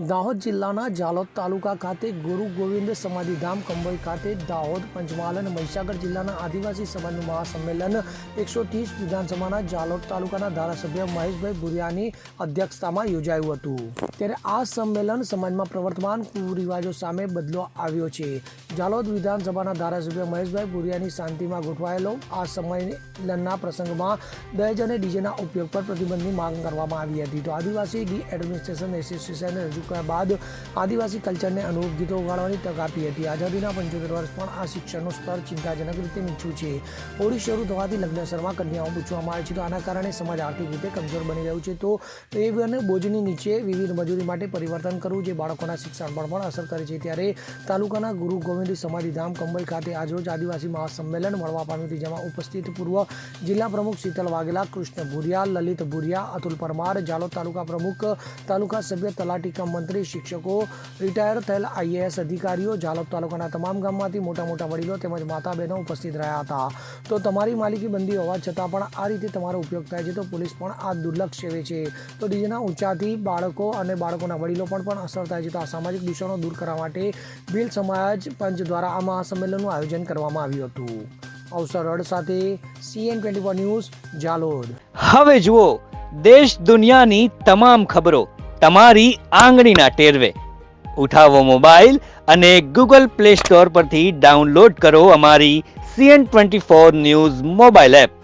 દાહોદ જિલ્લાના ઝાલોદ તાલુકા ખાતે ગુરુ ગોવિંદ સમાધિધામ કંબોઈ ખાતે દાહોદ, પંચમહાલ અને મહીસાગર જિલ્લાના આદિવાસી સમાજનું મહાસંમેલન 130 વિધાનસભાના ઝાલોદ તાલુકાના ધારાસભ્ય મહેશભાઈ ભુરિયાની અધ્યક્ષતામાં યોજાયું હતું। ત્યારે આ સંમેલન સમાજમાં પ્રવર્તમાન કુરિવાજો સામે બદલો આવ્યો છે। ઝાલોદ વિધાનસભાના ધારાસભ્ય મહેશભાઈ ભુરિયાની શાંતિમાં ગોઠવાયેલો આ સંમેલનના પ્રસંગમાં દહેજ અને ડીજેના ઉપયોગ પર પ્રતિબંધની માંગ કરવામાં આવી હતી। તો આદિવાસી ડી એડમિનિસ્ટ્રેશન એસોસિએશને રજૂ કર્યા બાદ આદિવાસી કલ્ચરને અનુરૂપ ગીતો વગાડવાની તક આપી હતી। આઝાદીના 75 વર્ષ પણ આ શિક્ષણનું સ્તર ચિંતાજનક રીતે નીચું છે। હોળી શરૂ થવાથી લગ્નસરમાં કન્યાઓ પૂછવામાં આવે છે, તો આના કારણે સમાજ આર્થિક રીતે કમજોર બની રહ્યું છે। તો એ અને બોજની નીચે વિવિધ મજૂરી માટે પરિવર્તન કરવું જે બાળકોના શિક્ષણ પર પણ અસર કરે છે। ત્યારે તાલુકાના ગુરુ ગોવિંદ સમાધિધામ કંબોઈ ખાતે આજરોજ આદિવાસી મહાસંમેલન મળવા પામ્યું હતું, જેમાં ઉપસ્થિત પૂર્વ જિલ્લા પ્રમુખ શીતલ વાઘેલા, કૃષ્ણ ભુરિયા, લલિત ભુરિયા, અતુલ પરમાર, ઝાલોદ તાલુકા પ્રમુખ, તાલુકા સભ્ય, તલાટી કમ મંત્રી, શિક્ષકો, રિટાયર થયેલ IAS અધિકારીઓ, ઝાલોદ તાલુકાના તમામ ગામમાંથી મોટા વડીલો તેમજ માતા બહેનો ઉપસ્થિત રહ્યા હતા। તો તમારી માલિકી બંધી હોવા છતાં પણ આ રીતે તમારો ઉપયોગ થાય છે તો પોલીસ પણ આ દુર્લક્ષ સેવે છે। તો ડીજેના ઊંચાથી બાળકો અને બાળકોના વડીલો પણ અસર થાય છે। તો આ સામાજિક દૂષણો દૂર કરવા માટે ભીલ સમાજ પંચ દ્વારા આ મહાસંમેલનનું આયોજન કરવામાં આવ્યું હતું। અવસર રડ સાથે CN24 ન્યૂઝ ઝાલોદ। હવે જુઓ દેશ દુનિયાની તમામ ખબરો તમારી આંગળીના ટેરવે। ઉઠાવો મોબાઈલ અને Google Play Store પરથી ડાઉનલોડ કરો અમારી CN24 ન્યૂઝ મોબાઈલ એપ।